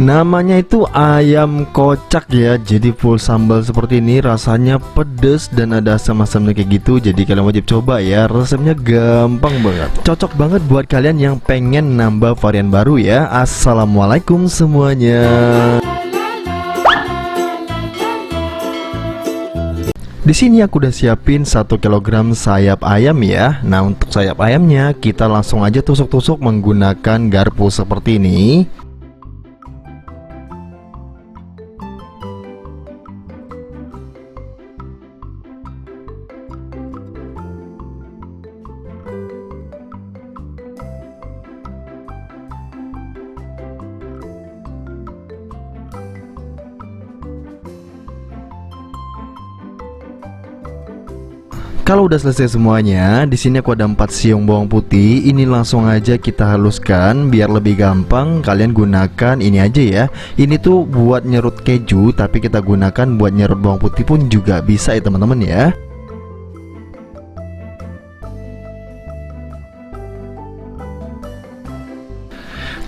Namanya itu ayam kocak ya. Jadi full sambal seperti ini, rasanya pedes dan ada asam-asamnya kayak gitu. Jadi kalian wajib coba ya, resepnya gampang banget. Cocok banget buat kalian yang pengen nambah varian baru ya. Assalamualaikum semuanya. Di sini aku udah siapin 1 kg sayap ayam ya. Nah, untuk sayap ayamnya kita langsung aja tusuk-tusuk menggunakan garpu seperti ini. Kalau udah selesai semuanya, di sini aku ada 4 siung bawang putih. Ini langsung aja kita haluskan biar lebih gampang. Kalian gunakan ini aja ya. Ini tuh buat nyerut keju, tapi kita gunakan buat nyerut bawang putih pun juga bisa ya teman-teman ya.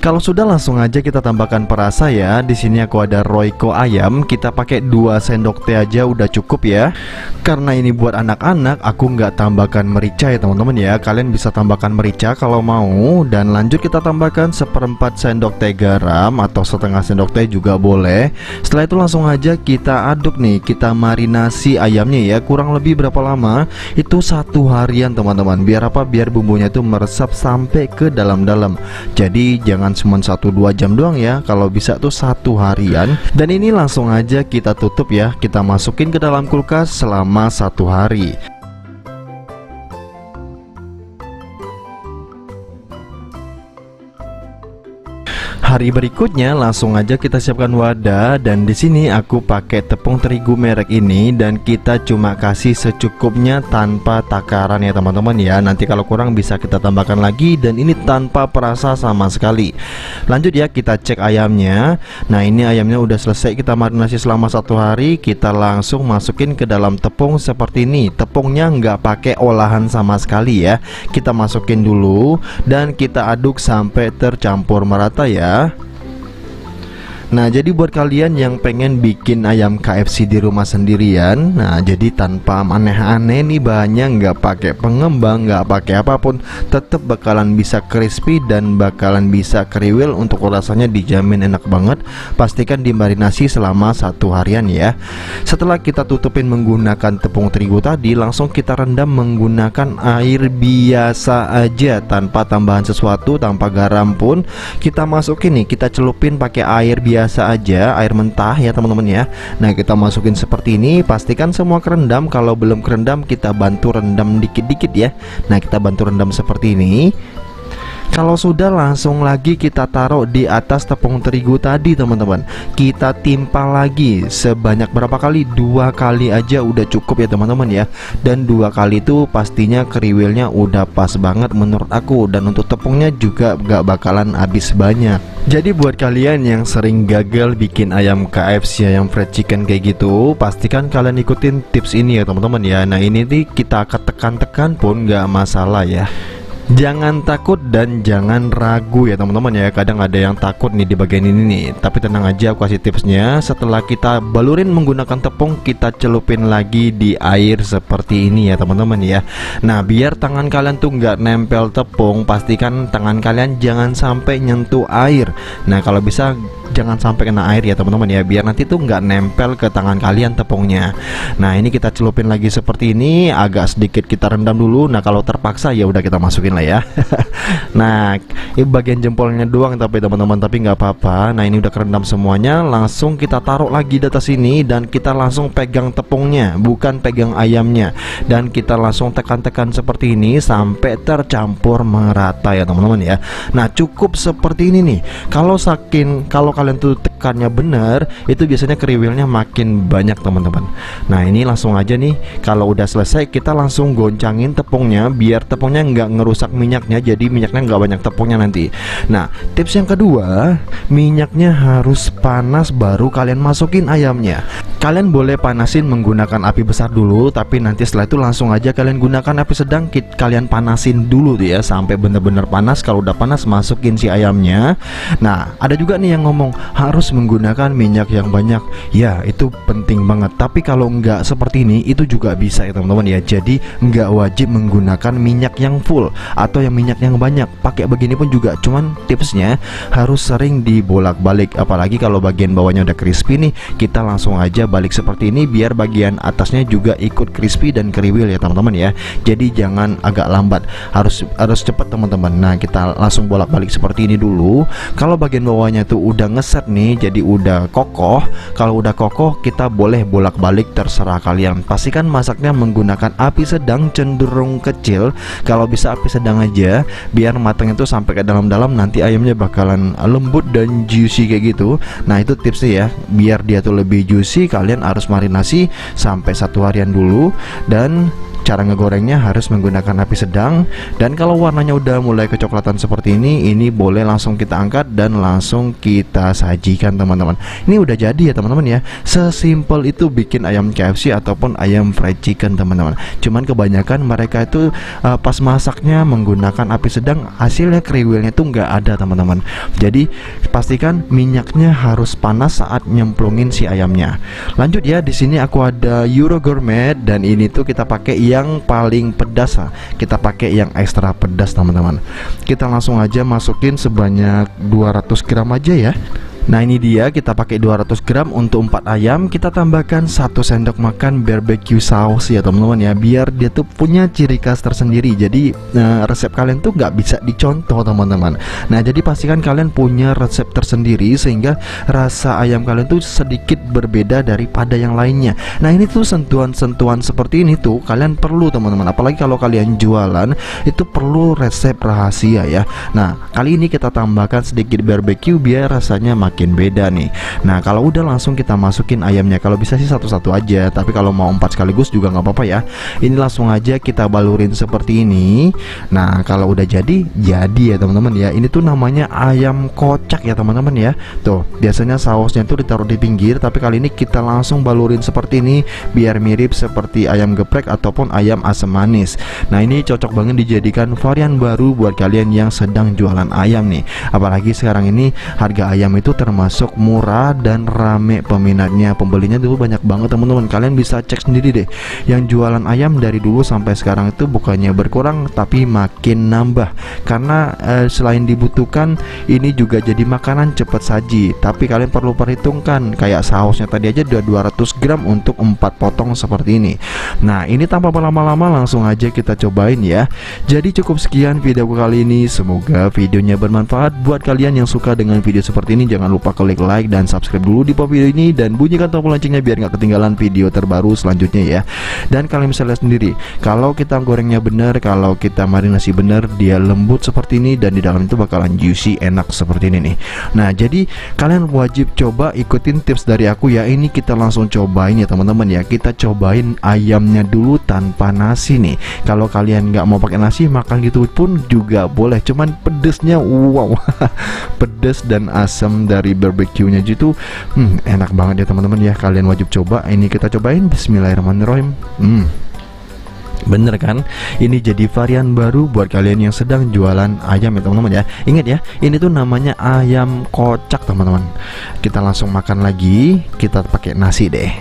Kalau sudah, langsung aja kita tambahkan perasa ya. Di sini aku ada Royco ayam. Kita pakai 2 sendok teh aja udah cukup ya. Karena ini buat anak-anak, aku nggak tambahkan merica ya teman-teman ya. Kalian bisa tambahkan merica kalau mau. Dan lanjut kita tambahkan 1/4 sendok teh garam atau setengah sendok teh juga boleh. Setelah itu langsung aja kita aduk nih. Kita marinasi ayamnya ya. Kurang lebih berapa lama? Itu 1 harian teman-teman. Biar apa? Biar bumbunya itu meresap sampai ke dalam-dalam. Jadi jangan cuma 1-2 jam doang ya, kalau bisa tuh 1 harian. Dan ini langsung aja kita tutup ya, kita masukin ke dalam kulkas selama 1 hari. Hari berikutnya langsung aja kita siapkan wadah, dan di sini aku pakai tepung terigu merek ini dan kita cuma kasih secukupnya tanpa takaran ya teman-teman ya. Nanti kalau kurang bisa kita tambahkan lagi, dan ini tanpa perasa sama sekali. Lanjut ya, kita cek ayamnya. Nah, ini ayamnya udah selesai kita marinasi selama 1 hari. Kita langsung masukin ke dalam tepung seperti ini. Tepungnya nggak pakai olahan sama sekali ya. Kita masukin dulu dan kita aduk sampai tercampur merata ya. Nah, jadi buat kalian yang pengen bikin ayam KFC di rumah sendirian, nah jadi tanpa aneh-aneh nih, bahannya nggak pakai pengembang, nggak pakai apapun, tetap bakalan bisa crispy dan bakalan bisa kriwil. Untuk rasanya dijamin enak banget. Pastikan dimarinasi selama 1 harian ya. Setelah kita tutupin menggunakan tepung terigu tadi, langsung kita rendam menggunakan air biasa aja tanpa tambahan sesuatu, tanpa garam pun. Kita masukin nih, kita celupin pakai air biasa aja, air mentah ya teman-teman ya. Nah, kita masukin seperti ini, pastikan semua kerendam. Kalau belum kerendam, kita bantu rendam dikit-dikit ya. Nah, kita bantu rendam seperti ini. Kalau sudah, langsung lagi kita taruh di atas tepung terigu tadi teman-teman. Kita timpa lagi sebanyak berapa kali? 2 kali aja udah cukup ya teman-teman ya. Dan 2 kali itu pastinya kriwilnya udah pas banget menurut aku. Dan untuk tepungnya juga gak bakalan habis banyak. Jadi buat kalian yang sering gagal bikin ayam KFC, ayam fried chicken kayak gitu, pastikan kalian ikutin tips ini ya teman-teman ya. Nah, ini nih kita akan tekan-tekan pun gak masalah ya. Jangan takut dan jangan ragu ya teman-teman ya. Kadang ada yang takut nih di bagian ini nih. Tapi tenang aja, aku kasih tipsnya. Setelah kita balurin menggunakan tepung, kita celupin lagi di air seperti ini ya teman-teman ya. Nah, biar tangan kalian tuh nggak nempel tepung, pastikan tangan kalian jangan sampai nyentuh air. Nah, kalau bisa jangan sampai kena air ya teman-teman ya, biar nanti tuh nggak nempel ke tangan kalian tepungnya. Nah, ini kita celupin lagi seperti ini, agak sedikit kita rendam dulu. Nah, kalau terpaksa ya udah kita masukin lah ya. Nah, ini bagian jempolnya doang tapi teman-teman, tapi nggak apa-apa. Nah, ini udah kerendam semuanya, langsung kita taruh lagi di atas sini dan kita langsung pegang tepungnya, bukan pegang ayamnya. Dan kita langsung tekan-tekan seperti ini sampai tercampur merata ya teman-teman ya. Nah, cukup seperti ini nih. Kalau kalian tuh tekannya bener, itu biasanya kriwilnya makin banyak teman-teman. Nah, ini langsung aja nih, kalau udah selesai kita langsung goncangin tepungnya biar tepungnya nggak ngerusak minyaknya. Jadi minyaknya nggak banyak tepungnya nanti. Nah, tips yang kedua, minyaknya harus panas baru kalian masukin ayamnya. Kalian boleh panasin menggunakan api besar dulu, tapi nanti setelah itu langsung aja kalian gunakan api sedang. Kalian panasin dulu tuh ya sampai bener-bener panas. Kalau udah panas, masukin si ayamnya. Nah, ada juga nih yang ngomong ngomong harus menggunakan minyak yang banyak. Ya, itu penting banget. Tapi kalau nggak seperti ini, itu juga bisa ya teman-teman ya. Jadi nggak wajib menggunakan minyak yang full atau yang minyak yang banyak. Pakai begini pun juga, cuman tipsnya harus sering dibolak-balik. Apalagi kalau bagian bawahnya udah crispy nih, kita langsung aja balik seperti ini biar bagian atasnya juga ikut crispy dan kriwil ya teman-teman ya. Jadi jangan agak lambat, harus cepat teman-teman. Nah, kita langsung bolak-balik seperti ini dulu. Kalau bagian bawahnya tuh udah ngeset nih, jadi udah kokoh. Kalau udah kokoh, kita boleh bolak-balik, terserah kalian. Pastikan masaknya menggunakan api sedang cenderung kecil. Kalau bisa api sedang aja, biar matangnya tuh sampai ke dalam-dalam. Nanti ayamnya bakalan lembut dan juicy kayak gitu. Nah, itu tipsnya ya. Biar dia tuh lebih juicy, kalian harus marinasi sampai 1 harian dulu. Dan cara ngegorengnya harus menggunakan api sedang. Dan kalau warnanya udah mulai kecoklatan seperti ini boleh langsung kita angkat dan langsung kita sajikan teman-teman. Ini udah jadi ya teman-teman ya. Sesimpel itu bikin ayam KFC ataupun ayam fried chicken teman-teman. Cuman kebanyakan mereka itu pas masaknya menggunakan api sedang, hasilnya kriwilnya tuh nggak ada teman-teman. Jadi pastikan minyaknya harus panas saat nyemplungin si ayamnya. Lanjut ya, di sini aku ada Euro Gourmet dan ini tuh kita pakai yang paling pedas. Kita pakai yang ekstra pedas teman-teman. Kita langsung aja masukin sebanyak 200 gram aja ya. Nah, ini dia, kita pakai 200 gram untuk 4 ayam. Kita tambahkan 1 sendok makan barbecue sauce ya teman-teman ya, biar dia tuh punya ciri khas tersendiri. Jadi resep kalian tuh nggak bisa dicontoh teman-teman. Nah, jadi pastikan kalian punya resep tersendiri sehingga rasa ayam kalian tuh sedikit berbeda daripada yang lainnya. Nah, ini tuh sentuhan-sentuhan seperti ini tuh kalian perlu teman-teman. Apalagi kalau kalian jualan, itu perlu resep rahasia ya. Nah, kali ini kita tambahkan sedikit barbecue biar rasanya makin beda nih. Nah, kalau udah langsung kita masukin ayamnya. Kalau bisa sih satu-satu aja, tapi kalau mau 4 sekaligus juga nggak apa-apa ya. Ini langsung aja kita balurin seperti ini. Nah, kalau udah jadi ya teman-teman ya. Ini tuh namanya ayam kocak ya teman-teman ya. Tuh, biasanya sausnya tuh ditaruh di pinggir, tapi kali ini kita langsung balurin seperti ini biar mirip seperti ayam geprek ataupun ayam asam manis. Nah, ini cocok banget dijadikan varian baru buat kalian yang sedang jualan ayam nih. Apalagi sekarang ini harga ayam itu termasuk murah dan rame peminatnya, pembelinya dulu banyak banget teman-teman. Kalian bisa cek sendiri deh, yang jualan ayam dari dulu sampai sekarang itu bukannya berkurang tapi makin nambah. Karena selain dibutuhkan, ini juga jadi makanan cepat saji. Tapi kalian perlu perhitungkan, kayak sausnya tadi aja udah 200 gram untuk 4 potong seperti ini. Nah, ini tanpa berlama-lama langsung aja kita cobain ya. Jadi cukup sekian video kali ini, semoga videonya bermanfaat buat kalian yang suka dengan video seperti ini. Jangan lupa klik like dan subscribe dulu di bawah video ini dan bunyikan tombol loncengnya biar nggak ketinggalan video terbaru selanjutnya ya. Dan kalian bisa lihat sendiri, kalau kita gorengnya bener, kalau kita marinasi bener, dia lembut seperti ini dan di dalam itu bakalan juicy, enak seperti ini nih. Nah, jadi kalian wajib coba ikutin tips dari aku ya. Ini kita langsung cobain ya teman-teman ya. Kita cobain ayamnya dulu tanpa nasi nih. Kalau kalian nggak mau pakai nasi, makan gitu pun juga boleh. Cuman pedesnya wow pedes dan asam dari barbecue-nya gitu enak banget ya teman-teman ya. Kalian wajib coba. Ini kita cobain, bismillahirrahmanirrahim. Bener kan? Ini jadi varian baru buat kalian yang sedang jualan ayam ya teman-teman ya. Ingat ya, ini tuh namanya ayam kocak teman-teman. Kita langsung makan lagi. Kita pakai nasi deh.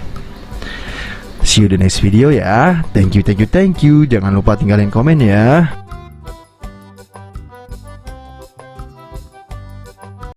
See you the next video ya. Thank you. Jangan lupa tinggalin komen ya.